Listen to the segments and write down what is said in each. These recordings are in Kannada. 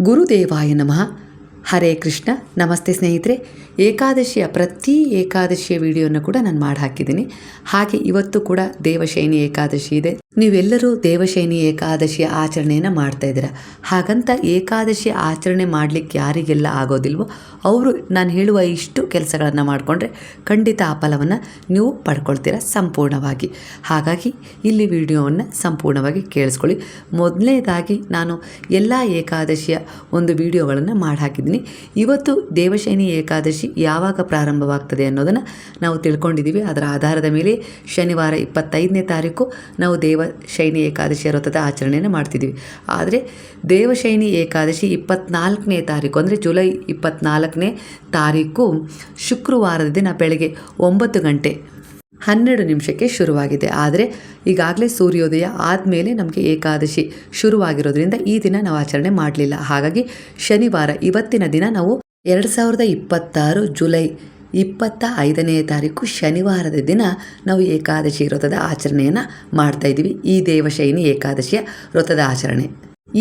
ಗುರುದೇವಾಯ ನಮಃ. ಹರೇ ಕೃಷ್ಣ. ನಮಸ್ತೆ ಸ್ನೇಹಿತರೆ. ಪ್ರತಿ ಏಕಾದಶಿಯ ವಿಡಿಯೋನ ಕೂಡ ನಾನು ಮಾಡಿ ಹಾಕಿದ್ದೀನಿ. ಹಾಗೆ ಇವತ್ತು ಕೂಡ ದೇವಶಯನಿ ಏಕಾದಶಿ ಇದೆ. ನೀವೆಲ್ಲರೂ ದೇವಶಯನಿ ಏಕಾದಶಿಯ ಆಚರಣೆಯನ್ನು ಮಾಡ್ತಾ ಇದ್ದೀರಾ. ಹಾಗಂತ ಏಕಾದಶಿ ಆಚರಣೆ ಮಾಡಲಿಕ್ಕೆ ಯಾರಿಗೆಲ್ಲ ಆಗೋದಿಲ್ವೋ ಅವರು ನಾನು ಹೇಳುವ ಇಷ್ಟು ಕೆಲಸಗಳನ್ನು ಮಾಡಿಕೊಂಡ್ರೆ ಖಂಡಿತ ಆ ಫಲವನ್ನು ನೀವು ಪಡ್ಕೊಳ್ತೀರ ಸಂಪೂರ್ಣವಾಗಿ. ಹಾಗಾಗಿ ಇಲ್ಲಿ ವಿಡಿಯೋವನ್ನು ಸಂಪೂರ್ಣವಾಗಿ ಕೇಳಿಸ್ಕೊಳ್ಳಿ. ಮೊದಲನೇದಾಗಿ ನಾನು ಎಲ್ಲ ಏಕಾದಶಿಯ ಒಂದು ವಿಡಿಯೋಗಳನ್ನು ಮಾಡಿ ಹಾಕಿದ್ದೀನಿ. ಇವತ್ತು ದೇವಶಯನಿ ಏಕಾದಶಿ ಯಾವಾಗ ಪ್ರಾರಂಭವಾಗ್ತದೆ ಅನ್ನೋದನ್ನು ನಾವು ತಿಳ್ಕೊಂಡಿದ್ದೀವಿ. ಅದರ ಆಧಾರದ ಮೇಲೆ ಶನಿವಾರ 25ನೇ ತಾರೀಕು ನಾವು ದೇವಶಯನಿ ಏಕಾದಶಿಯ ವ್ರತದ ಆಚರಣೆಯನ್ನು ಮಾಡ್ತಿದ್ದೀವಿ. ಆದರೆ ದೇವಶಯನಿ ಏಕಾದಶಿ 24ನೇ ತಾರೀಕು ಅಂದರೆ ಜುಲೈ 24ನೇ ತಾರೀಕು ಶುಕ್ರವಾರದ ದಿನ ಬೆಳಗ್ಗೆ 9 ಗಂಟೆ 12 ನಿಮಿಷಕ್ಕೆ ಶುರುವಾಗಿದೆ. ಆದರೆ ಈಗಾಗಲೇ ಸೂರ್ಯೋದಯ ಆದಮೇಲೆ ನಮಗೆ ಏಕಾದಶಿ ಶುರುವಾಗಿರೋದ್ರಿಂದ ಈ ದಿನ ನಾವು ಆಚರಣೆ ಮಾಡಲಿಲ್ಲ. ಹಾಗಾಗಿ ಶನಿವಾರ ಇವತ್ತಿನ ದಿನ ನಾವು 2026 ಜುಲೈ 25ನೇ ತಾರೀಕು ಶನಿವಾರದ ದಿನ ನಾವು ಏಕಾದಶಿ ವ್ರತದ ಆಚರಣೆಯನ್ನು ಮಾಡ್ತಾಯಿದ್ದೀವಿ. ಈ ದೇವಶಯನಿ ಏಕಾದಶಿಯ ವ್ರತದ ಆಚರಣೆ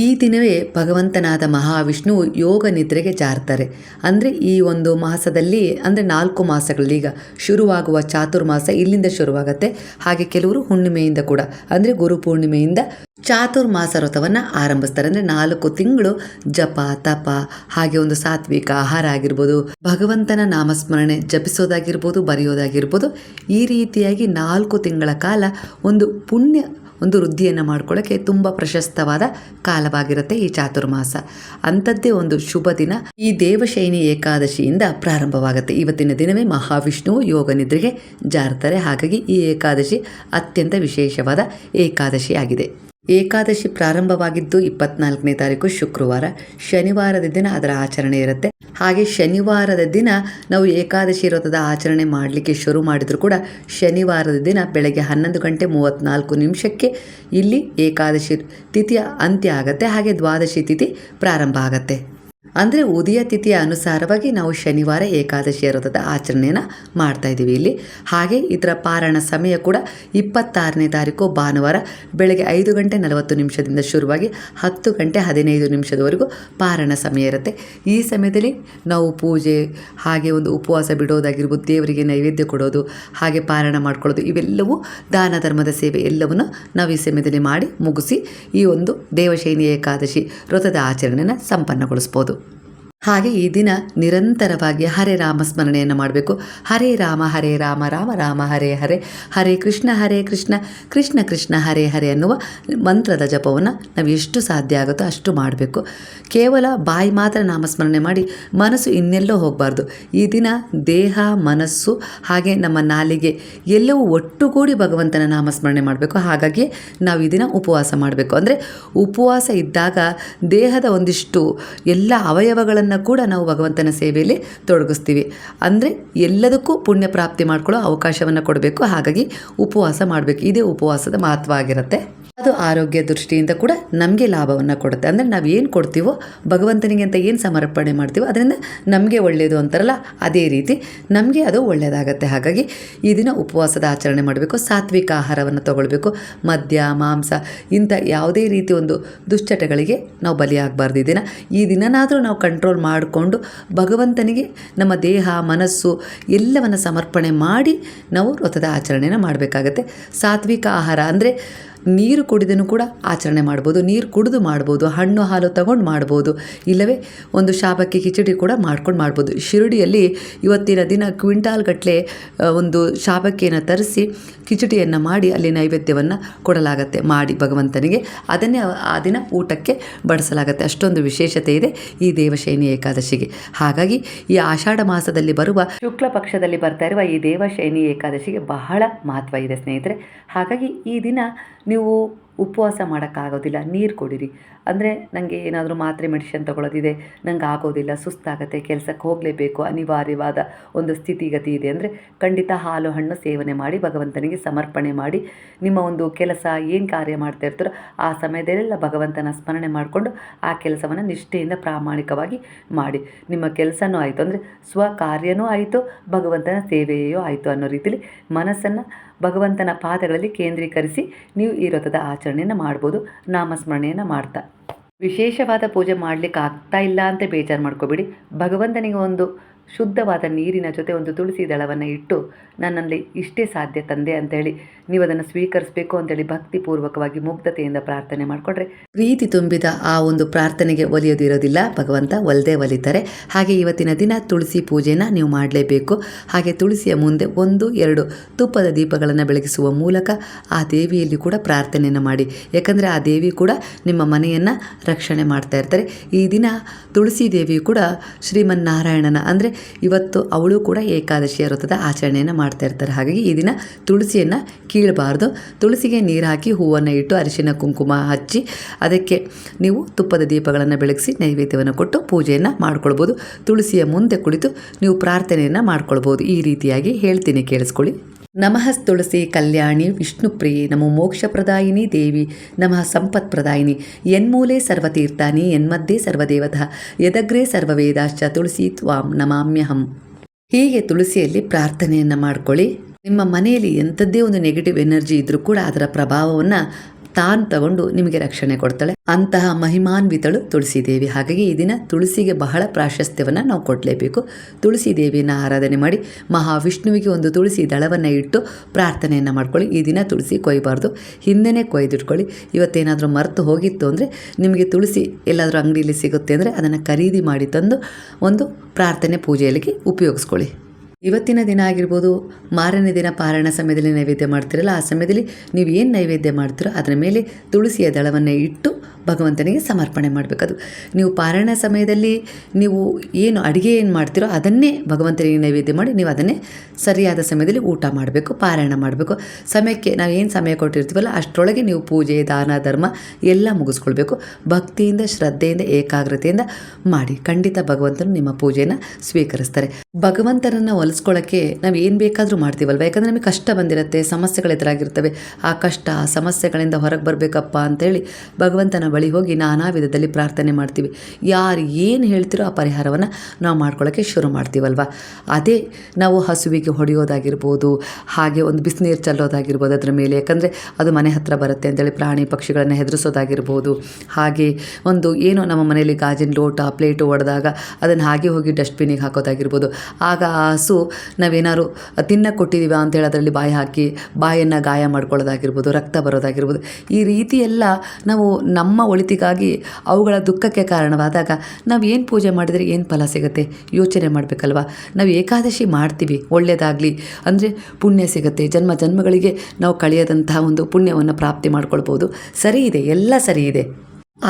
ಈ ದಿನವೇ ಭಗವಂತನಾದ ಮಹಾವಿಷ್ಣು ಯೋಗ ನಿದ್ರೆಗೆ ಜಾರ್ತಾರೆ. ಅಂದರೆ ಈ ಒಂದು ಮಾಸದಲ್ಲಿ ಅಂದರೆ 4 ಮಾಸಗಳಲ್ಲಿ ಈಗ ಶುರುವಾಗುವ ಚಾತುರ್ಮಾಸ ಇಲ್ಲಿಂದ ಶುರುವಾಗತ್ತೆ. ಹಾಗೆ ಕೆಲವರು ಹುಣ್ಣಿಮೆಯಿಂದ ಕೂಡ ಅಂದರೆ ಗುರು ಪೂರ್ಣಿಮೆಯಿಂದ ಚಾತುರ್ಮಾಸ ವ್ರತವನ್ನು ಆರಂಭಿಸ್ತಾರೆ. ಅಂದರೆ 4 ತಿಂಗಳು ಜಪ ತಪ ಹಾಗೆ ಒಂದು ಸಾತ್ವಿಕ ಆಹಾರ ಆಗಿರ್ಬೋದು, ಭಗವಂತನ ನಾಮಸ್ಮರಣೆ ಜಪಿಸೋದಾಗಿರ್ಬೋದು, ಬರೆಯೋದಾಗಿರ್ಬೋದು, ಈ ರೀತಿಯಾಗಿ 4 ತಿಂಗಳ ಕಾಲ ಒಂದು ವೃದ್ಧಿಯನ್ನು ಮಾಡ್ಕೊಳ್ಳೋಕ್ಕೆ ತುಂಬ ಪ್ರಶಸ್ತವಾದ ಕಾಲವಾಗಿರುತ್ತೆ ಈ ಚಾತುರ್ಮಾಸ. ಅಂಥದ್ದೇ ಒಂದು ಶುಭ ದಿನ ಈ ದೇವಶಯನಿ ಏಕಾದಶಿಯಿಂದ ಪ್ರಾರಂಭವಾಗುತ್ತೆ. ಇವತ್ತಿನ ದಿನವೇ ಮಹಾವಿಷ್ಣುವು ಯೋಗ ನಿದ್ರೆಗೆ ಜಾರ್ತಾರೆ. ಹಾಗಾಗಿ ಈ ಏಕಾದಶಿ ಅತ್ಯಂತ ವಿಶೇಷವಾದ ಏಕಾದಶಿ ಆಗಿದೆ. ಏಕಾದಶಿ ಪ್ರಾರಂಭವಾಗಿದ್ದು 24ನೇ ತಾರೀಕು ಶುಕ್ರವಾರ. ಶನಿವಾರದ ದಿನ ಅದರ ಆಚರಣೆ ಇರುತ್ತೆ. ಹಾಗೆ ಶನಿವಾರದ ದಿನ ನಾವು ಏಕಾದಶಿ ವ್ರತದ ಆಚರಣೆ ಮಾಡಲಿಕ್ಕೆ ಶುರು ಮಾಡಿದರೂ ಕೂಡ ಶನಿವಾರದ ದಿನ ಬೆಳಗ್ಗೆ 11 ಗಂಟೆ 34 ನಿಮಿಷಕ್ಕೆ ಇಲ್ಲಿ ಏಕಾದಶಿ ತಿಥಿಯ ಅಂತ್ಯ ಆಗುತ್ತೆ. ಹಾಗೆ ದ್ವಾದಶಿ ತಿಥಿ ಪ್ರಾರಂಭ ಆಗುತ್ತೆ. ಅಂದರೆ ಉದಯ ತಿಥಿಯ ಅನುಸಾರವಾಗಿ ನಾವು ಶನಿವಾರ ಏಕಾದಶಿಯ ವ್ರತದ ಆಚರಣೆಯನ್ನು ಮಾಡ್ತಾಯಿದ್ದೀವಿ ಇಲ್ಲಿ. ಹಾಗೆ ಇದರ ಪಾರಾಯಣ ಸಮಯ ಕೂಡ 26ನೇ ತಾರೀಕು ಭಾನುವಾರ ಬೆಳಗ್ಗೆ 5 ಗಂಟೆ 40 ನಿಮಿಷದಿಂದ ಶುರುವಾಗಿ 10 ಗಂಟೆ 15 ನಿಮಿಷದವರೆಗೂ ಪಾರಾಯಣ ಸಮಯ ಇರುತ್ತೆ. ಈ ಸಮಯದಲ್ಲಿ ನಾವು ಪೂಜೆ ಹಾಗೆ ಒಂದು ಉಪವಾಸ ಬಿಡೋದಾಗಿರ್ಬೋದು, ದೇವರಿಗೆ ನೈವೇದ್ಯ ಕೊಡೋದು, ಹಾಗೆ ಪಾರಾಯಣ ಮಾಡ್ಕೊಳ್ಳೋದು, ಇವೆಲ್ಲವೂ ದಾನ ಧರ್ಮದ ಸೇವೆ ಎಲ್ಲವನ್ನು ನಾವು ಈ ಸಮಯದಲ್ಲಿ ಮಾಡಿ ಮುಗಿಸಿ ಈ ಒಂದು ದೇವಶಯನಿ ಏಕಾದಶಿ ವ್ರತದ ಆಚರಣೆಯನ್ನು ಸಂಪನ್ನಗೊಳಿಸ್ಬೋದು. ಹಾಗೆ ಈ ದಿನ ನಿರಂತರವಾಗಿ ಹರೇ ರಾಮ ಸ್ಮರಣೆಯನ್ನು ಮಾಡಬೇಕು. ಹರೇ ರಾಮ ರಾಮ ರಾಮ ಹರೇ ಹರೇ, ಹರೇ ಕೃಷ್ಣ ಕೃಷ್ಣ ಕೃಷ್ಣ ಹರೇ ಹರೇ ಅನ್ನುವ ಮಂತ್ರದ ಜಪವನ್ನು ನಾವು ಎಷ್ಟು ಸಾಧ್ಯ ಆಗುತ್ತೋ ಅಷ್ಟು ಮಾಡಬೇಕು. ಕೇವಲ ಬಾಯಿ ಮಾತ್ರ ನಾಮಸ್ಮರಣೆ ಮಾಡಿ ಮನಸ್ಸು ಇನ್ನೆಲ್ಲೋ ಹೋಗಬಾರ್ದು. ಈ ದಿನ ದೇಹ ಮನಸ್ಸು ಹಾಗೆ ನಮ್ಮ ನಾಲಿಗೆ ಎಲ್ಲವೂ ಒಟ್ಟುಗೂಡಿ ಭಗವಂತನ ನಾಮಸ್ಮರಣೆ ಮಾಡಬೇಕು. ಹಾಗಾಗಿ ನಾವು ಈ ದಿನ ಉಪವಾಸ ಮಾಡಬೇಕು. ಅಂದರೆ ಉಪವಾಸ ಇದ್ದಾಗ ದೇಹದ ಒಂದಿಷ್ಟು ಎಲ್ಲ ಅವಯವಗಳನ್ನು ಕೂಡ ನಾವು ಭಗವಂತನ ಸೇವೆಯಲ್ಲಿ ತೊಡಗಿಸ್ತೀವಿ. ಅಂದರೆ ಎಲ್ಲದಕ್ಕೂ ಪುಣ್ಯ ಪ್ರಾಪ್ತಿ ಮಾಡ್ಕೊಳ್ಳೋ ಅವಕಾಶವನ್ನು ಕೊಡಬೇಕು. ಹಾಗಾಗಿ ಉಪವಾಸ ಮಾಡಬೇಕು. ಇದೇ ಉಪವಾಸದ ಮಹತ್ವ ಆಗಿರುತ್ತೆ. ಅದು ಆರೋಗ್ಯ ದೃಷ್ಟಿಯಿಂದ ಕೂಡ ನಮಗೆ ಲಾಭವನ್ನು ಕೊಡುತ್ತೆ. ಅಂದರೆ ನಾವು ಏನು ಕೊಡ್ತೀವೋ ಭಗವಂತನಿಗೆ ಅಂತ ಏನು ಸಮರ್ಪಣೆ ಮಾಡ್ತೀವೋ ಅದರಿಂದ ನಮಗೆ ಒಳ್ಳೆಯದು ಅಂತಾರಲ್ಲ, ಅದೇ ರೀತಿ ನಮಗೆ ಅದು ಒಳ್ಳೆಯದಾಗತ್ತೆ. ಹಾಗಾಗಿ ಈ ದಿನ ಉಪವಾಸದ ಆಚರಣೆ ಮಾಡಬೇಕು. ಸಾತ್ವಿಕ ಆಹಾರವನ್ನು ತಗೊಳ್ಬೇಕು. ಮದ್ಯ ಮಾಂಸ ಇಂಥ ಯಾವುದೇ ರೀತಿ ಒಂದು ದುಶ್ಚಟಗಳಿಗೆ ನಾವು ಬಲಿಯಾಗಬಾರ್ದು. ಈ ದಿನನಾದರೂ ನಾವು ಕಂಟ್ರೋಲ್ ಮಾಡಿಕೊಂಡು ಭಗವಂತನಿಗೆ ನಮ್ಮ ದೇಹ ಮನಸ್ಸು ಎಲ್ಲವನ್ನು ಸಮರ್ಪಣೆ ಮಾಡಿ ನಾವು ವ್ರತದ ಆಚರಣೆಯನ್ನು ಮಾಡಬೇಕಾಗತ್ತೆ. ಸಾತ್ವಿಕ ಆಹಾರ ಅಂದರೆ ನೀರು ಕುಡಿದೂ ಕೂಡ ಆಚರಣೆ ಮಾಡ್ಬೋದು, ನೀರು ಕುಡಿದು ಮಾಡ್ಬೋದು, ಹಣ್ಣು ಹಾಲು ತಗೊಂಡು ಮಾಡ್ಬೋದು, ಇಲ್ಲವೇ ಒಂದು ಶಾಬಕ್ಕಿ ಕಿಚಡಿ ಕೂಡ ಮಾಡ್ಬೋದು. ಶಿರಡಿಯಲ್ಲಿ ಇವತ್ತಿನ ದಿನ ಕ್ವಿಂಟಾಲ್ ಗಟ್ಟಲೆ ಒಂದು ಶಾಬಕ್ಕಿಯನ್ನು ತರಿಸಿ ಕಿಚಡಿಯನ್ನು ಮಾಡಿ ಅಲ್ಲಿ ನೈವೇದ್ಯವನ್ನು ಕೊಡಲಾಗತ್ತೆ ಮಾಡಿ ಭಗವಂತನಿಗೆ. ಅದನ್ನೇ ಆ ದಿನ ಊಟಕ್ಕೆ ಬಡಿಸಲಾಗತ್ತೆ. ಅಷ್ಟೊಂದು ವಿಶೇಷತೆ ಇದೆ ಈ ದೇವಶಯನಿ ಏಕಾದಶಿಗೆ. ಹಾಗಾಗಿ ಈ ಆಷಾಢ ಮಾಸದಲ್ಲಿ ಬರುವ ಶುಕ್ಲ ಪಕ್ಷದಲ್ಲಿ ಬರ್ತಾ ಇರುವ ಈ ದೇವಶಯನಿ ಏಕಾದಶಿಗೆ ಬಹಳ ಮಹತ್ವ ಇದೆ ಸ್ನೇಹಿತರೆ. ಹಾಗಾಗಿ ಈ ದಿನ ನೀವು ಉಪವಾಸ ಮಾಡೋಕ್ಕಾಗೋದಿಲ್ಲ, ನೀರು ಕುಡೀರಿ. ಅಂದರೆ ನನಗೆ ಏನಾದರೂ ಮಾತ್ರೆ ಮೆಡಿಷನ್ ತೊಗೊಳ್ಳೋದಿದೆ, ನನಗೆ ಆಗೋದಿಲ್ಲ, ಸುಸ್ತಾಗತ್ತೆ, ಕೆಲಸಕ್ಕೆ ಹೋಗಲೇಬೇಕು, ಅನಿವಾರ್ಯವಾದ ಒಂದು ಸ್ಥಿತಿಗತಿ ಇದೆ ಅಂದರೆ ಖಂಡಿತ ಹಾಲು ಹಣ್ಣು ಸೇವನೆ ಮಾಡಿ ಭಗವಂತನಿಗೆ ಸಮರ್ಪಣೆ ಮಾಡಿ ನಿಮ್ಮ ಒಂದು ಕೆಲಸ ಏನು ಕಾರ್ಯ ಮಾಡ್ತಾ ಇರ್ತಾರೋ ಆ ಸಮಯದಲ್ಲೆಲ್ಲ ಭಗವಂತನ ಸ್ಮರಣೆ ಮಾಡಿಕೊಂಡು ಆ ಕೆಲಸವನ್ನು ನಿಷ್ಠೆಯಿಂದ ಪ್ರಾಮಾಣಿಕವಾಗಿ ಮಾಡಿ. ನಿಮ್ಮ ಕೆಲಸನೂ ಆಯಿತು ಅಂದರೆ ಸ್ವಕಾರ್ಯನೂ ಆಯಿತು, ಭಗವಂತನ ಸೇವೆಯೂ ಆಯಿತು ಅನ್ನೋ ರೀತಿಯಲ್ಲಿ ಮನಸ್ಸನ್ನು ಭಗವಂತನ ಪಾದಗಳಲ್ಲಿ ಕೇಂದ್ರೀಕರಿಸಿ ನೀವು ಈ ವ್ರತದ ಆಚರಣೆಯನ್ನು ಮಾಡ್ಬೋದು ನಾಮಸ್ಮರಣೆಯನ್ನು ಮಾಡ್ತಾ. ವಿಶೇಷವಾದ ಪೂಜೆ ಮಾಡಲಿಕ್ಕೆ ಆಗ್ತಾ ಇಲ್ಲ ಅಂತ ಬೇಜಾರು ಮಾಡ್ಕೋಬೇಡಿ. ಭಗವಂತನಿಗೆ ಒಂದು ಶುದ್ಧವಾದ ನೀರಿನ ಜೊತೆ ಒಂದು ತುಳಸಿ ದಳವನ್ನು ಇಟ್ಟು ನನ್ನಲ್ಲಿ ಇಷ್ಟೇ ಸಾಧ್ಯ ತಂದೆ ಅಂತೇಳಿ ನೀವು ಅದನ್ನು ಸ್ವೀಕರಿಸಬೇಕು ಅಂತೇಳಿ ಭಕ್ತಿಪೂರ್ವಕವಾಗಿ ಮುಗ್ಧತೆಯಿಂದ ಪ್ರಾರ್ಥನೆ ಮಾಡಿಕೊಂಡ್ರೆ ಪ್ರೀತಿ ತುಂಬಿದ ಆ ಒಂದು ಪ್ರಾರ್ಥನೆಗೆ ಒಲಿಯೋದಿರೋದಿಲ್ಲ, ಭಗವಂತ ಒಲ್ದೇ ಒಲಿತಾರೆ. ಹಾಗೆ ಇವತ್ತಿನ ದಿನ ತುಳಸಿ ಪೂಜೆನ ನೀವು ಮಾಡಲೇಬೇಕು. ಹಾಗೆ ತುಳಸಿಯ ಮುಂದೆ 1-2 ತುಪ್ಪದ ದೀಪಗಳನ್ನು ಬೆಳಗಿಸುವ ಮೂಲಕ ಆ ದೇವಿಯಲ್ಲಿ ಕೂಡ ಪ್ರಾರ್ಥನೆಯನ್ನು ಮಾಡಿ. ಯಾಕಂದರೆ ಆ ದೇವಿ ಕೂಡ ನಿಮ್ಮ ಮನೆಯನ್ನು ರಕ್ಷಣೆ ಮಾಡ್ತಾ ಇರ್ತಾರೆ. ಈ ದಿನ ತುಳಸಿ ದೇವಿಯು ಕೂಡ ಶ್ರೀಮನ್ನಾರಾಯಣನ ಅಂದರೆ ಇವತ್ತು ಅವಳು ಕೂಡ ಏಕಾದಶಿಯ ವ್ರತದ ಆಚರಣೆಯನ್ನು ಮಾಡ್ತಾ ಇರ್ತಾರೆ. ಹಾಗಾಗಿ ಈ ದಿನ ತುಳಸಿಯನ್ನು ಕೀಳಬಾರ್ದು. ತುಳಸಿಗೆ ನೀರು ಹಾಕಿ ಹೂವನ್ನು ಇಟ್ಟು ಅರಿಶಿನ ಕುಂಕುಮ ಹಚ್ಚಿ ಅದಕ್ಕೆ ನೀವು ತುಪ್ಪದ ದೀಪಗಳನ್ನು ಬೆಳಗಿಸಿ ನೈವೇದ್ಯವನ್ನು ಕೊಟ್ಟು ಪೂಜೆಯನ್ನು ಮಾಡ್ಕೊಳ್ಬೋದು. ತುಳಸಿಯ ಮುಂದೆ ಕುಳಿತು ನೀವು ಪ್ರಾರ್ಥನೆಯನ್ನು ಮಾಡ್ಕೊಳ್ಬೋದು. ಈ ರೀತಿಯಾಗಿ ಹೇಳ್ತೀನಿ, ಕೇಳಿಸ್ಕೊಳ್ಳಿ. ನಮಃ ತುಳಸಿ ಕಲ್ಯಾಣಿ ವಿಷ್ಣುಪ್ರಿಯೆ ನಮೋ ಮೋಕ್ಷಪ್ರದಾಯಿನಿ ದೇವಿ ನಮಃ ಸಂಪತ್ಪ್ರದಾಯಿನಿ ಯನ್ಮೂಲೆ ಸರ್ವತೀರ್ಥಾನಿ ಯನ್ಮಧ್ಯೆ ಸರ್ವದೇವತಃ ಯದಗ್ರೇ ಸರ್ವವೇದಾಶ್ಚ ತುಳಸಿ ತ್ವಾಂ ನಮಾಮ್ಯಹಂ. ಹೀಗೆ ತುಳಸಿಯಲ್ಲಿ ಪ್ರಾರ್ಥನೆಯನ್ನು ಮಾಡ್ಕೊಳ್ಳಿ. ನಿಮ್ಮ ಮನೆಯಲ್ಲಿ ಎಂಥದ್ದೇ ಒಂದು ನೆಗೆಟಿವ್ ಎನರ್ಜಿ ಇದ್ದರೂ ಕೂಡ ಅದರ ಪ್ರಭಾವವನ್ನು ತಾನು ತಗೊಂಡು ನಿಮಗೆ ರಕ್ಷಣೆ ಕೊಡ್ತಾಳೆ. ಅಂತಹ ಮಹಿಮಾನ್ವಿತಳು ತುಳಸಿ ದೇವಿ. ಹಾಗಾಗಿ ಈ ದಿನ ತುಳಸಿಗೆ ಬಹಳ ಪ್ರಾಶಸ್ತ್ಯವನ್ನು ನಾವು ಕೊಡಲೇಬೇಕು. ತುಳಸಿ ದೇವಿಯನ್ನು ಆರಾಧನೆ ಮಾಡಿ ಮಹಾವಿಷ್ಣುವಿಗೆ ಒಂದು ತುಳಸಿ ದಳವನ್ನು ಇಟ್ಟು ಪ್ರಾರ್ಥನೆಯನ್ನು ಮಾಡ್ಕೊಳ್ಳಿ. ಈ ದಿನ ತುಳಸಿ ಕೊಯ್ಯಬಾರ್ದು, ಹಿಂದೆನೇ ಕೊಯ್ದಿಟ್ಕೊಳ್ಳಿ. ಇವತ್ತೇನಾದರೂ ಮರೆತು ಹೋಗಿತ್ತು ಅಂದರೆ ನಿಮಗೆ ತುಳಸಿ ಎಲ್ಲಾದರೂ ಅಂಗಡಿಯಲ್ಲಿ ಸಿಗುತ್ತೆ ಅಂದರೆ ಅದನ್ನು ಖರೀದಿ ಮಾಡಿ ತಂದು ಒಂದು ಪ್ರಾರ್ಥನೆ ಪೂಜೆಯಲ್ಲಿ ಉಪಯೋಗಿಸ್ಕೊಳ್ಳಿ. ಇವತ್ತಿನ ದಿನ ಆಗಿರ್ಬೋದು, ಮಾರನೇ ದಿನ ಪಾರಾಯಣ ಸಮಯದಲ್ಲಿ ನೈವೇದ್ಯ ಮಾಡ್ತಿರಲ್ಲ, ಆ ಸಮಯದಲ್ಲಿ ನೀವು ಏನು ನೈವೇದ್ಯ ಮಾಡ್ತೀರೋ ಅದರ ಮೇಲೆ ತುಳಸಿಯ ದಳವನ್ನು ಇಟ್ಟು ಭಗವಂತನಿಗೆ ಸಮರ್ಪಣೆ ಮಾಡಬೇಕದು. ನೀವು ಪಾರಾಯಣ ಸಮಯದಲ್ಲಿ ನೀವು ಏನು ಅಡುಗೆ ಏನು ಮಾಡ್ತೀರೋ ಅದನ್ನೇ ಭಗವಂತನಿಗೆ ನೈವೇದ್ಯ ಮಾಡಿ ನೀವು ಅದನ್ನೇ ಸರಿಯಾದ ಸಮಯದಲ್ಲಿ ಊಟ ಮಾಡಬೇಕು, ಪಾರಾಯಣ ಮಾಡಬೇಕು. ಸಮಯಕ್ಕೆ ನಾವು ಏನು ಸಮಯ ಕೊಟ್ಟಿರ್ತೀವಲ್ಲ ಅಷ್ಟರೊಳಗೆ ನೀವು ಪೂಜೆ, ದಾನ, ಧರ್ಮ ಎಲ್ಲ ಮುಗಿಸ್ಕೊಳ್ಬೇಕು. ಭಕ್ತಿಯಿಂದ, ಶ್ರದ್ಧೆಯಿಂದ, ಏಕಾಗ್ರತೆಯಿಂದ ಮಾಡಿ. ಖಂಡಿತ ಭಗವಂತನು ನಿಮ್ಮ ಪೂಜೆಯನ್ನು ಸ್ವೀಕರಿಸ್ತಾರೆ. ಭಗವಂತನನ್ನು ಒಲಿಸ್ಕೊಳ್ಳೋಕ್ಕೆ ನಾವು ಏನು ಬೇಕಾದರೂ ಮಾಡ್ತೀವಲ್ವ. ಯಾಕಂದರೆ ನಮಗೆ ಕಷ್ಟ ಬಂದಿರುತ್ತೆ, ಸಮಸ್ಯೆಗಳು ಎದುರಾಗಿರ್ತವೆ. ಆ ಕಷ್ಟ, ಸಮಸ್ಯೆಗಳಿಂದ ಹೊರಗೆ ಬರಬೇಕಪ್ಪ ಅಂತೇಳಿ ಭಗವಂತನ ಬಳಿ ಹೋಗಿ ನಾನಾ ವಿಧದಲ್ಲಿ ಪ್ರಾರ್ಥನೆ ಮಾಡ್ತೀವಿ. ಯಾರು ಏನು ಹೇಳ್ತಿರೋ ಆ ಪರಿಹಾರವನ್ನು ನಾವು ಮಾಡ್ಕೊಳ್ಳೋಕ್ಕೆ ಶುರು ಮಾಡ್ತೀವಲ್ವ. ಅದೇ ನಾವು ಹಸುವಿಗೆ ಹೊಡೆಯೋದಾಗಿರ್ಬೋದು, ಹಾಗೆ ಒಂದು ಬಿಸಿನೀರು ಚೆಲ್ಲೋದಾಗಿರ್ಬೋದು ಅದರ ಮೇಲೆ, ಯಾಕಂದರೆ ಅದು ಮನೆ ಹತ್ರ ಬರುತ್ತೆ ಅಂತೇಳಿ ಪ್ರಾಣಿ ಪಕ್ಷಿಗಳನ್ನು ಹೆದರಿಸೋದಾಗಿರ್ಬೋದು. ಹಾಗೆ ಒಂದು ಏನೋ ನಮ್ಮ ಮನೆಯಲ್ಲಿ ಗಾಜಿನ ಲೋಟ, ಪ್ಲೇಟು ಒಡೆದಾಗ ಅದನ್ನು ಹಾಗೆ ಹೋಗಿ ಡಸ್ಟ್ಬಿನ್ನಿಗೆ ಹಾಕೋದಾಗಿರ್ಬೋದು. ಆಗ ಆ ಹಸು ನಾವೇನಾದ್ರು ತಿನ್ನಕ್ಕೆ ಕೊಟ್ಟಿದ್ದೀವ ಅಂತೇಳಿ ಅದರಲ್ಲಿ ಬಾಯಿ ಹಾಕಿ ಬಾಯನ್ನು ಗಾಯ ಮಾಡ್ಕೊಳ್ಳೋದಾಗಿರ್ಬೋದು, ರಕ್ತ ಬರೋದಾಗಿರ್ಬೋದು. ಈ ರೀತಿ ಎಲ್ಲ ನಾವು ನಮ್ಮ ಒಳಿತಿಗಾಗಿ ಅವುಗಳ ದುಃಖಕ್ಕೆ ಕಾರಣವಾದಾಗ ನಾವು ಏನು ಪೂಜೆ ಮಾಡಿದರೆ ಏನು ಫಲ ಸಿಗುತ್ತೆ ಯೋಚನೆ ಮಾಡಬೇಕಲ್ವ. ನಾವು ಏಕಾದಶಿ ಮಾಡ್ತೀವಿ, ಒಳ್ಳೆಯದಾಗಲಿ ಅಂದರೆ ಪುಣ್ಯ ಸಿಗುತ್ತೆ, ಜನ್ಮ ಜನ್ಮಗಳಿಗೆ ನಾವು ಕಳೆಯದಂತಹ ಒಂದು ಪುಣ್ಯವನ್ನು ಪ್ರಾಪ್ತಿ ಮಾಡ್ಕೊಳ್ಬೋದು. ಸರಿ ಇದೆ, ಎಲ್ಲ ಸರಿ ಇದೆ.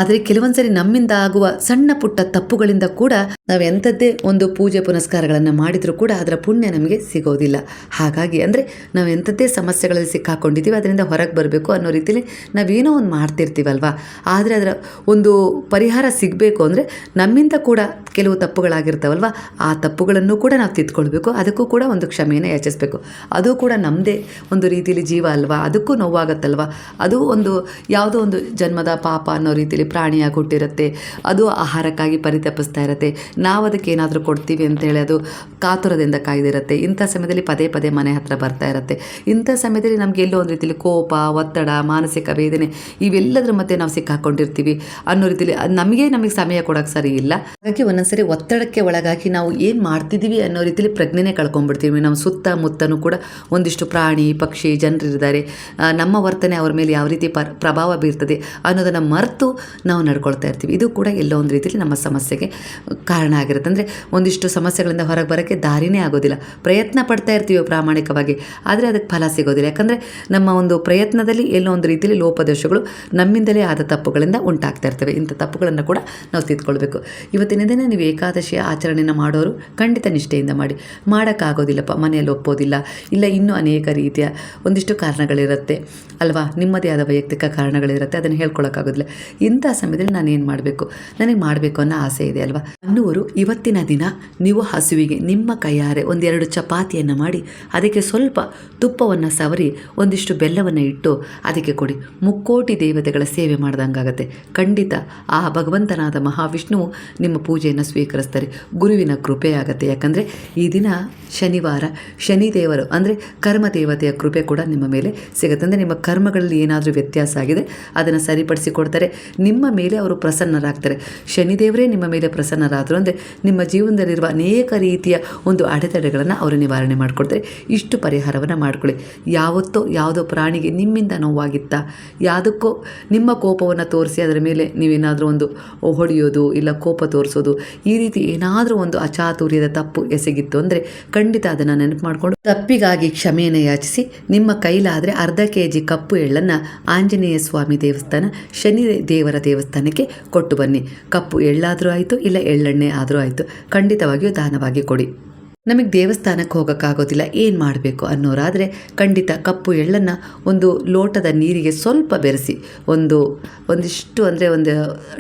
ಆದರೆ ಕೆಲವೊಂದು ಸರಿ ನಮ್ಮಿಂದ ಆಗುವ ಸಣ್ಣ ಪುಟ್ಟ ತಪ್ಪುಗಳಿಂದ ಕೂಡ ನಾವು ಎಂಥದ್ದೇ ಒಂದು ಪೂಜೆ ಪುನಸ್ಕಾರಗಳನ್ನು ಮಾಡಿದರೂ ಕೂಡ ಅದರ ಪುಣ್ಯ ನಮಗೆ ಸಿಗೋದಿಲ್ಲ. ಹಾಗಾಗಿ ಅಂದರೆ ನಾವು ಎಂಥದ್ದೇ ಸಮಸ್ಯೆಗಳಲ್ಲಿ ಸಿಕ್ಕಾಕೊಂಡಿದ್ದೀವಿ, ಅದರಿಂದ ಹೊರಗೆ ಬರಬೇಕು ಅನ್ನೋ ರೀತಿಯಲ್ಲಿ ನಾವೇನೋ ಒಂದು ಮಾಡ್ತಿರ್ತೀವಲ್ವ. ಆದರೆ ಅದರ ಒಂದು ಪರಿಹಾರ ಸಿಗಬೇಕು ಅಂದರೆ ನಮ್ಮಿಂದ ಕೂಡ ಕೆಲವು ತಪ್ಪುಗಳಾಗಿರ್ತಾವಲ್ವ, ಆ ತಪ್ಪುಗಳನ್ನು ಕೂಡ ನಾವು ತಿದ್ಕೊಳ್ಬೇಕು. ಅದಕ್ಕೂ ಕೂಡ ಒಂದು ಕ್ಷಮೆಯನ್ನು ಯಾಚಿಸಬೇಕು. ಅದು ಕೂಡ ನಮ್ಮದೇ ಒಂದು ರೀತಿಯಲ್ಲಿ ಜೀವ ಅಲ್ವಾ, ಅದಕ್ಕೂ ನೋವಾಗತ್ತಲ್ವ. ಅದು ಒಂದು ಯಾವುದೋ ಒಂದು ಜನ್ಮದ ಪಾಪ ಅನ್ನೋ ರೀತಿಯಲ್ಲಿ ಪ್ರಾಣಿಯಾಗಿ ಹುಟ್ಟಿರುತ್ತೆ. ಅದು ಆಹಾರಕ್ಕಾಗಿ ಪರಿತಪಿಸ್ತಾ ಇರುತ್ತೆ. ನಾವು ಅದಕ್ಕೆ ಏನಾದರೂ ಕೊಡ್ತೀವಿ ಅಂತೇಳಿ ಅದು ಕಾತುರದಿಂದ ಕಾಯ್ದಿರುತ್ತೆ. ಇಂಥ ಸಮಯದಲ್ಲಿ ಪದೇ ಪದೇ ಮನೆ ಹತ್ರ ಬರ್ತಾ ಇರುತ್ತೆ. ಇಂಥ ಸಮಯದಲ್ಲಿ ನಮಗೆ ಎಲ್ಲೋ ಒಂದು ರೀತಿಯಲ್ಲಿ ಕೋಪ, ಒತ್ತಡ, ಮಾನಸಿಕ ವೇದನೆ ಇವೆಲ್ಲದರ ಮಧ್ಯೆ ನಾವು ಸಿಕ್ಕಾಕೊಂಡಿರ್ತೀವಿ ಅನ್ನೋ ರೀತಿಯಲ್ಲಿ ನಮಗೆ ಸಮಯ ಕೊಡೋಕ್ಕೆ ಸರಿ ಇಲ್ಲ. ಹಾಗಾಗಿ ಒಂದೊಂದ್ಸರಿ ಒತ್ತಡಕ್ಕೆ ಒಳಗಾಗಿ ನಾವು ಏನು ಮಾಡ್ತಿದ್ದೀವಿ ಅನ್ನೋ ರೀತಿಯಲ್ಲಿ ಪ್ರಜ್ಞೆನೇ ಕಳ್ಕೊಂಡ್ಬಿಡ್ತೀವಿ. ನಮ್ಮ ಸುತ್ತಮುತ್ತನೂ ಕೂಡ ಒಂದಿಷ್ಟು ಪ್ರಾಣಿ ಪಕ್ಷಿ ಜನರಿದ್ದಾರೆ. ನಮ್ಮ ವರ್ತನೆ ಅವ್ರ ಮೇಲೆ ಯಾವ ರೀತಿ ಪ್ರಭಾವ ಬೀರ್ತದೆ ಅನ್ನೋದನ್ನು ಮರೆತು ನಾವು ನಡ್ಕೊಳ್ತಾ ಇರ್ತೀವಿ. ಇದು ಕೂಡ ಎಲ್ಲೋ ಒಂದು ರೀತಿಯಲ್ಲಿ ನಮ್ಮ ಸಮಸ್ಯೆಗೆ ಕಾರಣ ಆಗಿರುತ್ತೆ. ಅಂದರೆ ಒಂದಿಷ್ಟು ಸಮಸ್ಯೆಗಳಿಂದ ಹೊರಗೆ ಬರೋಕ್ಕೆ ದಾರಿನೇ ಆಗೋದಿಲ್ಲ. ಪ್ರಯತ್ನ ಪಡ್ತಾ ಇರ್ತೀವಿ ಪ್ರಾಮಾಣಿಕವಾಗಿ, ಆದರೆ ಅದಕ್ಕೆ ಫಲ ಸಿಗೋದಿಲ್ಲ. ಯಾಕಂದರೆ ನಮ್ಮ ಒಂದು ಪ್ರಯತ್ನದಲ್ಲಿ ಎಲ್ಲೋ ಒಂದು ರೀತಿಯಲ್ಲಿ ಲೋಪದೋಷಗಳು ನಮ್ಮಿಂದಲೇ ಆದ ತಪ್ಪುಗಳಿಂದ ಉಂಟಾಗ್ತಾ ಇರ್ತವೆ. ಇಂಥ ತಪ್ಪುಗಳನ್ನು ಕೂಡ ನಾವು ತಿದ್ಕೊಳ್ಬೇಕು. ಇವತ್ತಿನ ದಿನ ನೀವು ಏಕಾದಶಿಯ ಆಚರಣೆಯನ್ನು ಮಾಡೋರು ಖಂಡಿತ ನಿಷ್ಠೆಯಿಂದ ಮಾಡಿ. ಮಾಡೋಕ್ಕಾಗೋದಿಲ್ಲಪ್ಪ, ಮನೆಯಲ್ಲಿ ಒಪ್ಪೋದಿಲ್ಲ, ಇಲ್ಲ ಇನ್ನೂ ಅನೇಕ ರೀತಿಯ ಒಂದಿಷ್ಟು ಕಾರಣಗಳಿರುತ್ತೆ ಅಲ್ವಾ, ನಿಮ್ಮದೇ ಆದ ವೈಯಕ್ತಿಕ ಕಾರಣಗಳಿರುತ್ತೆ, ಅದನ್ನು ಹೇಳ್ಕೊಳಕ್ಕಾಗೋದಿಲ್ಲ. ಇಂಥ ಸಮಯದಲ್ಲಿ ನಾನು ಏನು ಮಾಡಬೇಕು, ನನಗೆ ಮಾಡಬೇಕು ಅನ್ನೋ ಆಸೆ ಇದೆ ಅಲ್ವಾ ಅನ್ನುವ ಅವರು ಇವತ್ತಿನ ದಿನ ನೀವು ಹಸುವಿಗೆ ನಿಮ್ಮ ಕೈಯಾರೆ ಒಂದೆರಡು ಚಪಾತಿಯನ್ನು ಮಾಡಿ ಅದಕ್ಕೆ ಸ್ವಲ್ಪ ತುಪ್ಪವನ್ನು ಸವರಿ ಒಂದಿಷ್ಟು ಬೆಲ್ಲವನ್ನು ಇಟ್ಟು ಅದಕ್ಕೆ ಕೊಡಿ. ಮುಕ್ಕೋಟಿ ದೇವತೆಗಳ ಸೇವೆ ಮಾಡ್ದಂಗಾಗತ್ತೆ. ಖಂಡಿತ ಆ ಭಗವಂತನಾದ ಮಹಾವಿಷ್ಣುವು ನಿಮ್ಮ ಪೂಜೆಯನ್ನು ಸ್ವೀಕರಿಸ್ತಾರೆ. ಗುರುವಿನ ಕೃಪೆ ಆಗತ್ತೆ. ಯಾಕಂದರೆ ಈ ದಿನ ಶನಿವಾರ, ಶನಿದೇವರು ಅಂದರೆ ಕರ್ಮದೇವತೆಯ ಕೃಪೆ ಕೂಡ ನಿಮ್ಮ ಮೇಲೆ ಸಿಗುತ್ತೆ. ಅಂದರೆ ನಿಮ್ಮ ಕರ್ಮಗಳಲ್ಲಿ ಏನಾದರೂ ವ್ಯತ್ಯಾಸ ಆಗಿದೆ ಅದನ್ನು ಸರಿಪಡಿಸಿಕೊಡ್ತಾರೆ. ನಿಮ್ಮ ಮೇಲೆ ಅವರು ಪ್ರಸನ್ನರಾಗ್ತಾರೆ. ಶನಿದೇವರೇ ನಿಮ್ಮ ಮೇಲೆ ಪ್ರಸನ್ನರಾದರು ಅಂದರೆ ನಿಮ್ಮ ಜೀವನದಲ್ಲಿರುವ ಅನೇಕ ರೀತಿಯ ಒಂದು ಅಡೆತಡೆಗಳನ್ನು ಅವರು ನಿವಾರಣೆ ಮಾಡಿಕೊಡ್ತಾರೆ. ಇಷ್ಟು ಪರಿಹಾರವನ್ನು ಮಾಡ್ಕೊಳ್ಳಿ. ಯಾವತ್ತೋ ಯಾವುದೋ ಪ್ರಾಣಿಗೆ ನಿಮ್ಮಿಂದ ನೋವಾಗಿತ್ತಾ, ಯಾವುದಕ್ಕೋ ನಿಮ್ಮ ಕೋಪವನ್ನು ತೋರಿಸಿ ಅದರ ಮೇಲೆ ನೀವೇನಾದರೂ ಒಂದು ಹೊಡೆಯೋದು ಇಲ್ಲ ಕೋಪ ತೋರಿಸೋದು, ಈ ರೀತಿ ಏನಾದರೂ ಒಂದು ಅಚಾತುರ್ಯದ ತಪ್ಪು ಎಸಗಿತ್ತು ಅಂದರೆ ಖಂಡಿತ ಅದನ್ನು ನೆನಪು ಮಾಡಿಕೊಂಡು ತಪ್ಪಿಗಾಗಿ ಕ್ಷಮೆಯನ್ನು ಯಾಚಿಸಿ ನಿಮ್ಮ ಕೈಲಾದರೆ ಅರ್ಧ kg ಕಪ್ಪು ಎಳ್ಳನ್ನು ಆಂಜನೇಯ ಸ್ವಾಮಿ ದೇವಸ್ಥಾನ, ಶನಿ ದೇವರ ದೇವಸ್ಥಾನಕ್ಕೆ ಕೊಟ್ಟು ಬನ್ನಿ. ಕಪ್ಪು ಎಳ್ಳಾದರೂ ಆಯಿತು ಇಲ್ಲ ಎಳ್ಳೆಣ್ಣೆ ಆದರೂ ಆಯಿತು, ಖಂಡಿತವಾಗಿಯೂ ದಾನವಾಗಿ ಕೊಡಿ. ನಮಗೆ ದೇವಸ್ಥಾನಕ್ಕೆ ಹೋಗೋಕ್ಕಾಗೋದಿಲ್ಲ, ಏನು ಮಾಡಬೇಕು ಅನ್ನೋರಾದರೆ ಖಂಡಿತ ಕಪ್ಪು ಎಳ್ಳನ್ನು ಒಂದು ಲೋಟದ ನೀರಿಗೆ ಸ್ವಲ್ಪ ಬೆರೆಸಿ ಒಂದಿಷ್ಟು ಅಂದರೆ ಒಂದು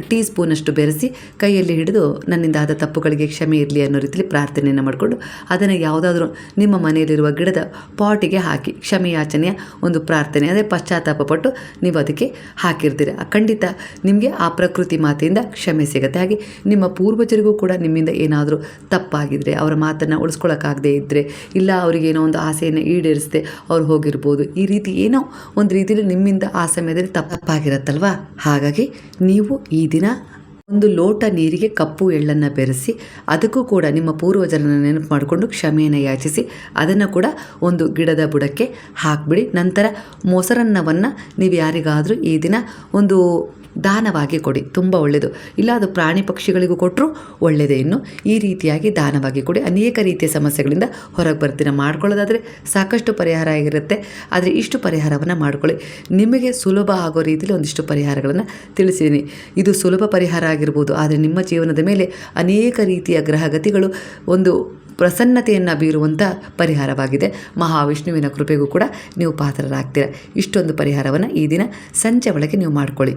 ಟೀ ಸ್ಪೂನಷ್ಟು ಬೆರೆಸಿ ಕೈಯಲ್ಲಿ ಹಿಡಿದು ನನ್ನಿಂದ ಆದ ತಪ್ಪುಗಳಿಗೆ ಕ್ಷಮೆ ಇರಲಿ ಅನ್ನೋ ರೀತಿಯಲ್ಲಿ ಪ್ರಾರ್ಥನೆಯನ್ನು ಮಾಡಿಕೊಂಡು ಅದನ್ನು ಯಾವುದಾದ್ರೂ ನಿಮ್ಮ ಮನೆಯಲ್ಲಿರುವ ಗಿಡದ ಪಾಟಿಗೆ ಹಾಕಿ ಕ್ಷಮೆಯಾಚನೆಯ ಒಂದು ಪ್ರಾರ್ಥನೆ ಅಂದರೆ ಪಶ್ಚಾತ್ತಾಪ ಪಟ್ಟು ನೀವು ಅದಕ್ಕೆ ಹಾಕಿರ್ತೀರ. ಖಂಡಿತ ನಿಮಗೆ ಆ ಪ್ರಕೃತಿ ಮಾತೆಯಿಂದ ಕ್ಷಮೆ ಸಿಗುತ್ತೆ. ಹಾಗೆ ನಿಮ್ಮ ಪೂರ್ವಜರಿಗೂ ಕೂಡ ನಿಮ್ಮಿಂದ ಏನಾದರೂ ತಪ್ಪಾಗಿದ್ದರೆ, ಅವರ ಮಾತನ್ನು ಉಳಿಸ್ಕೊಳ್ಳೋಕ್ಕಾಗದೇ ಇದ್ದರೆ, ಇಲ್ಲ ಅವರಿಗೇನೋ ಒಂದು ಆಸೆಯನ್ನು ಈಡೇರಿಸದೆ ಅವ್ರು ಹೋಗಿರ್ಬೋದು, ಈ ರೀತಿ ಏನೋ ಒಂದು ರೀತಿಯಲ್ಲಿ ನಿಮ್ಮಿಂದ ಆ ಸಮಯದಲ್ಲಿ ತಪ್ಪಾಗಿರತ್ತಲ್ವ. ಹಾಗಾಗಿ ನೀವು ಈ ದಿನ ಒಂದು ಲೋಟ ನೀರಿಗೆ ಕಪ್ಪು ಎಳ್ಳನ್ನು ಬೆರೆಸಿ ಅದಕ್ಕೂ ಕೂಡ ನಿಮ್ಮ ಪೂರ್ವಜರನ್ನು ನೆನಪು ಮಾಡಿಕೊಂಡು ಕ್ಷಮೆಯನ್ನು ಯಾಚಿಸಿ ಅದನ್ನು ಕೂಡ ಒಂದು ಗಿಡದ ಬುಡಕ್ಕೆ ಹಾಕಿಬಿಡಿ. ನಂತರ ಮೊಸರನ್ನವನ್ನು ನೀವು ಯಾರಿಗಾದರೂ ಈ ದಿನ ಒಂದು ದಾನವಾಗಿ ಕೊಡಿ, ತುಂಬ ಒಳ್ಳೆಯದು. ಇಲ್ಲ ಅದು ಪ್ರಾಣಿ ಪಕ್ಷಿಗಳಿಗೂ ಕೊಟ್ಟರು ಒಳ್ಳೆಯದೇ. ಇನ್ನು ಈ ರೀತಿಯಾಗಿ ದಾನವಾಗಿ ಕೊಡಿ. ಅನೇಕ ರೀತಿಯ ಸಮಸ್ಯೆಗಳಿಂದ ಹೊರಗೆ ಬರ್ತೀರ. ಮಾಡ್ಕೊಳ್ಳೋದಾದರೆ ಸಾಕಷ್ಟು ಪರಿಹಾರ ಆಗಿರುತ್ತೆ, ಆದರೆ ಇಷ್ಟು ಪರಿಹಾರವನ್ನು ಮಾಡ್ಕೊಳ್ಳಿ. ನಿಮಗೆ ಸುಲಭ ಆಗೋ ರೀತಿಯಲ್ಲಿ ಒಂದಿಷ್ಟು ಪರಿಹಾರಗಳನ್ನು ತಿಳಿಸಿದ್ದೀನಿ. ಇದು ಸುಲಭ ಪರಿಹಾರ ಆಗಿರ್ಬೋದು, ಆದರೆ ನಿಮ್ಮ ಜೀವನದ ಮೇಲೆ ಅನೇಕ ರೀತಿಯ ಗ್ರಹಗತಿಗಳು ಒಂದು ಪ್ರಸನ್ನತೆಯನ್ನು ಬೀರುವಂಥ ಪರಿಹಾರವಾಗಿದೆ. ಮಹಾವಿಷ್ಣುವಿನ ಕೃಪೆಗೂ ಕೂಡ ನೀವು ಪಾತ್ರರಾಗ್ತೀರ. ಇಷ್ಟೊಂದು ಪರಿಹಾರವನ್ನು ಈ ದಿನ ಸಂಜೆ ಒಳಗೆ ನೀವು ಮಾಡ್ಕೊಳ್ಳಿ.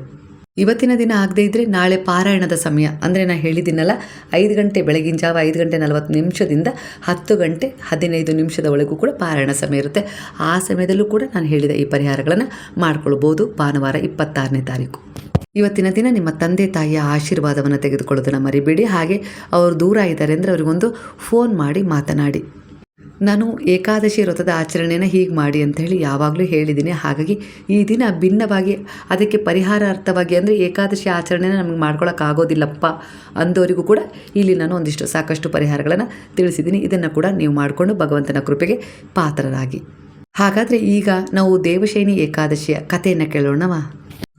ಇವತ್ತಿನ ದಿನ ಆಗದೇ ಇದ್ದರೆ ನಾಳೆ ಪಾರಾಯಣದ ಸಮಯ ಅಂದರೆ ನಾನು ಹೇಳಿದ್ದೀನಲ್ಲ, 5 ಗಂಟೆ ಬೆಳಗಿನ ಜಾವ 5 ಗಂಟೆ 40 ನಿಮಿಷದಿಂದ 10 ಗಂಟೆ 15 ನಿಮಿಷದ ಒಳಗೂ ಕೂಡ ಪಾರಾಯಣ ಸಮಯ ಇರುತ್ತೆ. ಆ ಸಮಯದಲ್ಲೂ ಕೂಡ ನಾನು ಹೇಳಿದ ಈ ಪರಿಹಾರಗಳನ್ನು ಮಾಡ್ಕೊಳ್ಬೋದು. ಭಾನುವಾರ 26ನೇ ತಾರೀಕು ಇವತ್ತಿನ ದಿನ ನಿಮ್ಮ ತಂದೆ ತಾಯಿಯ ಆಶೀರ್ವಾದವನ್ನು ತೆಗೆದುಕೊಳ್ಳೋದನ್ನು ಮರಿಬೇಡಿ. ಹಾಗೆ ಅವರು ದೂರ ಇದ್ದಾರೆ ಅಂದರೆ ಅವರಿಗೊಂದು ಫೋನ್ ಮಾಡಿ ಮಾತನಾಡಿ. ನಾನು ಏಕಾದಶಿ ವ್ರತದ ಆಚರಣೆನ ಹೀಗೆ ಮಾಡಿ ಅಂತ ಹೇಳಿ ಯಾವಾಗಲೂ ಹೇಳಿದ್ದೀನಿ. ಹಾಗಾಗಿ ಈ ದಿನ ಭಿನ್ನವಾಗಿ ಅದಕ್ಕೆ ಪರಿಹಾರಾರ್ಥವಾಗಿ ಅಂದರೆ ಏಕಾದಶಿ ಆಚರಣೆನ ನಮಗೆ ಮಾಡ್ಕೊಳ್ಳೋಕ್ಕಾಗೋದಿಲ್ಲಪ್ಪ ಅಂದವರಿಗೂ ಕೂಡ ಇಲ್ಲಿ ನಾನು ಒಂದಿಷ್ಟು ಸಾಕಷ್ಟು ಪರಿಹಾರಗಳನ್ನು ತಿಳಿಸಿದ್ದೀನಿ. ಇದನ್ನು ಕೂಡ ನೀವು ಮಾಡಿಕೊಂಡು ಭಗವಂತನ ಕೃಪೆಗೆ ಪಾತ್ರರಾಗಿ. ಹಾಗಾದರೆ ಈಗ ನಾವು ದೇವಶಯನಿ ಏಕಾದಶಿಯ ಕಥೆಯನ್ನು ಕೇಳೋಣವಾ?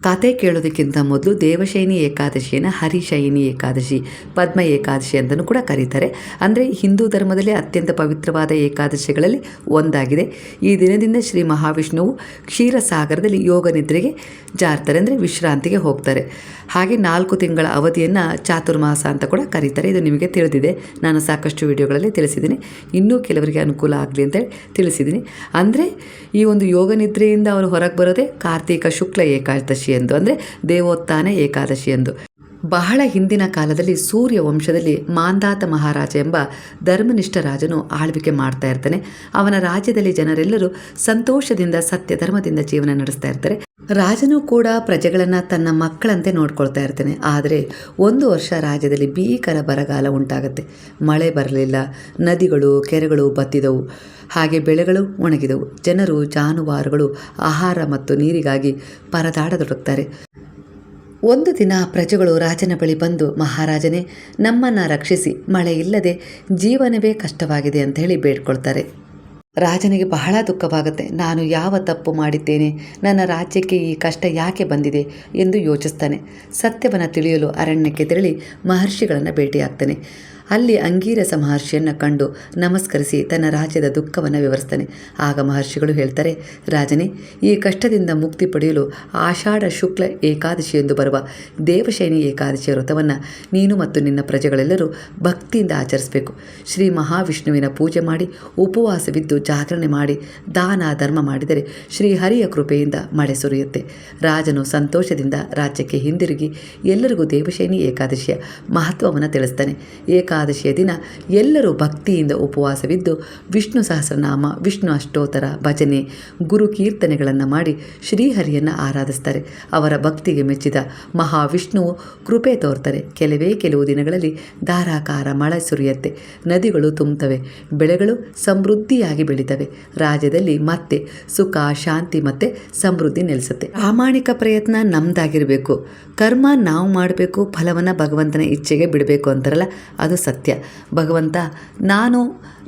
ಕತೆ ಕೇಳೋದಕ್ಕಿಂತ ಮೊದಲು ದೇವಶಯನಿ ಏಕಾದಶಿಯನ್ನು ಹರಿಶಯನಿ ಏಕಾದಶಿ, ಪದ್ಮ ಏಕಾದಶಿ ಅಂತಲೂ ಕೂಡ ಕರೀತಾರೆ. ಅಂದರೆ ಹಿಂದೂ ಧರ್ಮದಲ್ಲಿ ಅತ್ಯಂತ ಪವಿತ್ರವಾದ ಏಕಾದಶಿಗಳಲ್ಲಿ ಒಂದಾಗಿದೆ. ಈ ದಿನದಿಂದ ಶ್ರೀ ಮಹಾವಿಷ್ಣುವು ಕ್ಷೀರಸಾಗರದಲ್ಲಿ ಯೋಗ ನಿದ್ರೆಗೆ ಜಾರ್ತಾರೆ, ಅಂದರೆ ವಿಶ್ರಾಂತಿಗೆ ಹೋಗ್ತಾರೆ. ಹಾಗೆ 4 ತಿಂಗಳ ಅವಧಿಯನ್ನು ಚಾತುರ್ಮಾಸ ಅಂತ ಕೂಡ ಕರೀತಾರೆ. ಇದು ನಿಮಗೆ ತಿಳಿದಿದೆ, ನಾನು ಸಾಕಷ್ಟು ವಿಡಿಯೋಗಳಲ್ಲಿ ತಿಳಿಸಿದ್ದೀನಿ. ಇನ್ನೂ ಕೆಲವರಿಗೆ ಅನುಕೂಲ ಆಗಲಿ ಅಂತೇಳಿ ತಿಳಿಸಿದ್ದೀನಿ. ಅಂದರೆ ಈ ಒಂದು ಯೋಗ ನಿದ್ರೆಯಿಂದ ಅವರು ಹೊರಗೆ ಬರೋದೇ ಕಾರ್ತೀಕ ಶುಕ್ಲ ಏಕಾದಶಿ ಎಂದು, ಅಂದರೆ ದೇವೋತ್ಥಾನ ಏಕಾದಶಿ ಎಂದು. ಬಹಳ ಹಿಂದಿನ ಕಾಲದಲ್ಲಿ ಸೂರ್ಯ ವಂಶದಲ್ಲಿ ಮಾಂಧಾತ ಮಹಾರಾಜ ಎಂಬ ಧರ್ಮನಿಷ್ಠ ರಾಜನು ಆಳ್ವಿಕೆ ಮಾಡ್ತಾ ಇರ್ತಾನೆ. ಅವನ ರಾಜ್ಯದಲ್ಲಿ ಜನರೆಲ್ಲರೂ ಸಂತೋಷದಿಂದ ಸತ್ಯ ಧರ್ಮದಿಂದ ಜೀವನ ನಡೆಸ್ತಾ ಇರ್ತಾರೆ. ರಾಜನು ಕೂಡ ಪ್ರಜೆಗಳನ್ನು ತನ್ನ ಮಕ್ಕಳಂತೆ ನೋಡ್ಕೊಳ್ತಾ ಇರ್ತಾನೆ. ಆದರೆ ಒಂದು ವರ್ಷ ರಾಜ್ಯದಲ್ಲಿ ಭೀಕರ ಬರಗಾಲ ಉಂಟಾಗುತ್ತೆ. ಮಳೆ ಬರಲಿಲ್ಲ, ನದಿಗಳು ಕೆರೆಗಳು ಬತ್ತಿದವು, ಹಾಗೆ ಬೆಳೆಗಳು ಒಣಗಿದವು. ಜನರು ಜಾನುವಾರುಗಳು ಆಹಾರ ಮತ್ತು ನೀರಿಗಾಗಿ ಪರದಾಡತೊಡಗ್ತಾರೆ. ಒಂದು ದಿನ ಪ್ರಜೆಗಳು ರಾಜನ ಬಳಿ ಬಂದು, ಮಹಾರಾಜನೇ, ನಮ್ಮನ್ನು ರಕ್ಷಿಸಿ, ಮಳೆ ಇಲ್ಲದೆ ಜೀವನವೇ ಕಷ್ಟವಾಗಿದೆ ಅಂತ ಹೇಳಿ ಬೇಡ್ಕೊಳ್ತಾರೆ. ರಾಜನಿಗೆ ಬಹಳ ದುಃಖವಾಗುತ್ತೆ. ನಾನು ಯಾವ ತಪ್ಪು ಮಾಡಿದ್ದೇನೆ, ನನ್ನ ರಾಜ್ಯಕ್ಕೆ ಈ ಕಷ್ಟ ಯಾಕೆ ಬಂದಿದೆ ಎಂದು ಯೋಚಿಸ್ತಾನೆ. ಸತ್ಯವನ್ನು ತಿಳಿಯಲು ಅರಣ್ಯಕ್ಕೆ ತೆರಳಿ ಮಹರ್ಷಿಗಳನ್ನು ಭೇಟಿಯಾಗ್ತಾನೆ. ಅಲ್ಲಿ ಅಂಗೀರಸ ಮಹರ್ಷಿಯನ್ನು ಕಂಡು ನಮಸ್ಕರಿಸಿ ತನ್ನ ರಾಜ್ಯದ ದುಃಖವನ್ನು ವಿವರಿಸ್ತಾನೆ. ಆಗ ಮಹರ್ಷಿಗಳು ಹೇಳ್ತಾರೆ, ರಾಜನೇ, ಈ ಕಷ್ಟದಿಂದ ಮುಕ್ತಿ ಪಡೆಯಲು ಆಷಾಢ ಶುಕ್ಲ ಏಕಾದಶಿ ಎಂದು ಬರುವ ದೇವಶಯನಿ ಏಕಾದಶಿಯ ವ್ರತವನ್ನು ನೀನು ಮತ್ತು ನಿನ್ನ ಪ್ರಜೆಗಳೆಲ್ಲರೂ ಭಕ್ತಿಯಿಂದ ಆಚರಿಸಬೇಕು. ಶ್ರೀ ಮಹಾವಿಷ್ಣುವಿನ ಪೂಜೆ ಮಾಡಿ ಉಪವಾಸವಿದ್ದು ಜಾಗರಣೆ ಮಾಡಿ ದಾನ ಧರ್ಮ ಮಾಡಿದರೆ ಶ್ರೀಹರಿಯ ಕೃಪೆಯಿಂದ ಮಳೆ ಸುರಿಯುತ್ತೆ. ರಾಜನು ಸಂತೋಷದಿಂದ ರಾಜ್ಯಕ್ಕೆ ಹಿಂದಿರುಗಿ ಎಲ್ಲರಿಗೂ ದೇವಶಯನಿ ಏಕಾದಶಿಯ ಮಹತ್ವವನ್ನು ತಿಳಿಸ್ತಾನೆ. ಏಕಾದಶಿಯ ದಿನ ಎಲ್ಲರೂ ಭಕ್ತಿಯಿಂದ ಉಪವಾಸವಿದ್ದು ವಿಷ್ಣು ಸಹಸ್ರನಾಮ, ವಿಷ್ಣು ಅಷ್ಟೋತ್ತರ, ಭಜನೆ, ಗುರು ಕೀರ್ತನೆಗಳನ್ನು ಮಾಡಿ ಶ್ರೀಹರಿಯನ್ನು ಆರಾಧಿಸ್ತಾರೆ. ಅವರ ಭಕ್ತಿಗೆ ಮೆಚ್ಚಿದ ಮಹಾವಿಷ್ಣುವು ಕೃಪೆ ತೋರ್ತಾರೆ. ಕೆಲವು ದಿನಗಳಲ್ಲಿ ಧಾರಾಕಾರ ಮಳೆ ಸುರಿಯುತ್ತೆ, ನದಿಗಳು ತುಂಬುತ್ತವೆ, ಬೆಳೆಗಳು ಸಮೃದ್ಧಿಯಾಗಿ ಬೆಳೀತವೆ. ರಾಜ್ಯದಲ್ಲಿ ಮತ್ತೆ ಸುಖ, ಶಾಂತಿ ಮತ್ತು ಸಮೃದ್ಧಿ ನೆಲೆಸುತ್ತೆ. ಪ್ರಾಮಾಣಿಕ ಪ್ರಯತ್ನ ನಮ್ದಾಗಿರಬೇಕು. ಕರ್ಮ ನಾವು ಮಾಡಬೇಕು, ಫಲವನ್ನು ಭಗವಂತನ ಇಚ್ಛೆಗೆ ಬಿಡಬೇಕು ಅಂತಾರಲ್ಲ, ಅದು ಸತ್ಯ. ಭಗವಂತ, ನಾನು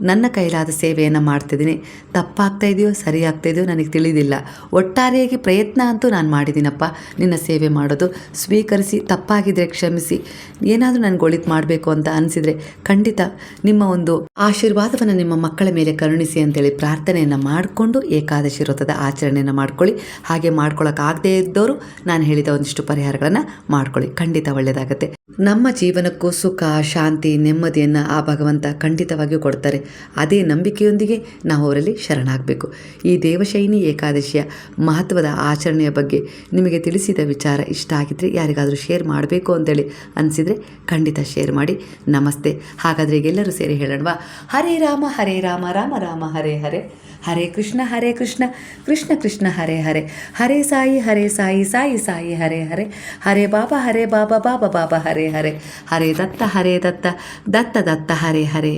ನನ್ನ ಕೈಲಾದ ಸೇವೆಯನ್ನು ಮಾಡ್ತಿದ್ದೀನಿ, ತಪ್ಪಾಗ್ತಾ ಇದೆಯೋ ಸರಿ ಆಗ್ತಾ ಇದೆಯೋ ನನಗೆ ತಿಳಿದಿಲ್ಲ, ಒಟ್ಟಾರೆಯಾಗಿ ಪ್ರಯತ್ನ ಅಂತೂ ನಾನು ಮಾಡಿದ್ದೀನಪ್ಪ, ನಿನ್ನ ಸೇವೆ ಮಾಡೋದು ಸ್ವೀಕರಿಸಿ, ತಪ್ಪಾಗಿದ್ದರೆ ಕ್ಷಮಿಸಿ, ಏನಾದರೂ ನನಗೆ ಒಳಿತು ಮಾಡಬೇಕು ಅಂತ ಅನಿಸಿದರೆ ಖಂಡಿತ ನಿಮ್ಮ ಒಂದು ಆಶೀರ್ವಾದವನ್ನು ನಿಮ್ಮ ಮಕ್ಕಳ ಮೇಲೆ ಕರುಣಿಸಿ ಅಂತೇಳಿ ಪ್ರಾರ್ಥನೆಯನ್ನು ಮಾಡಿಕೊಂಡು ಏಕಾದಶಿ ವ್ರತದ ಆಚರಣೆಯನ್ನು ಮಾಡ್ಕೊಳ್ಳಿ. ಹಾಗೆ ಮಾಡ್ಕೊಳ್ಳೋಕ್ಕಾಗದೇ ಇದ್ದವರು ನಾನು ಹೇಳಿದ ಒಂದಿಷ್ಟು ಪರಿಹಾರಗಳನ್ನು ಮಾಡ್ಕೊಳ್ಳಿ, ಖಂಡಿತ ಒಳ್ಳೆಯದಾಗತ್ತೆ. ನಮ್ಮ ಜೀವನಕ್ಕೂ ಸುಖ, ಶಾಂತಿ, ನೆಮ್ಮದಿಯನ್ನು ಆ ಭಗವಂತ ಖಂಡಿತವಾಗಿಯೂ ಕೊಡ್ತಾರೆ. ಅದೇ ನಂಬಿಕೆಯೊಂದಿಗೆ ನಾವು ಅವರಲ್ಲಿ ಶರಣಾಗಬೇಕು. ಈ ದೇವಶಯನಿ ಏಕಾದಶಿಯ ಮಹತ್ವದ ಆಚರಣೆಯ ಬಗ್ಗೆ ನಿಮಗೆ ತಿಳಿಸಿದ ವಿಚಾರ ಇಷ್ಟ ಆಗಿದ್ದರೆ ಯಾರಿಗಾದರೂ ಶೇರ್ ಮಾಡಬೇಕು ಅಂತೇಳಿ ಅನಿಸಿದರೆ ಖಂಡಿತ ಶೇರ್ ಮಾಡಿ. ನಮಸ್ತೆ. ಹಾಗಾದರೆ ಈಗೆಲ್ಲರೂ ಸೇರಿ ಹೇಳೋಣವಾ? ಹರೇ ರಾಮ ರಾಮ ರಾಮ ಹರೇ ಹರೇ, ಹರೇ ಕೃಷ್ಣ ಕೃಷ್ಣ ಕೃಷ್ಣ ಹರೇ ಹರೇ, ಹರೇ ಸಾಯಿ ಸಾಯಿ ಹರೇ ಹರೇ, ಹರೇ ಬಾಬಾ ಬಾಬಾ ಹರೇ ಹರೇ, ಹರೇ ದತ್ತ ದತ್ತ ಹರೇ ಹರೇ.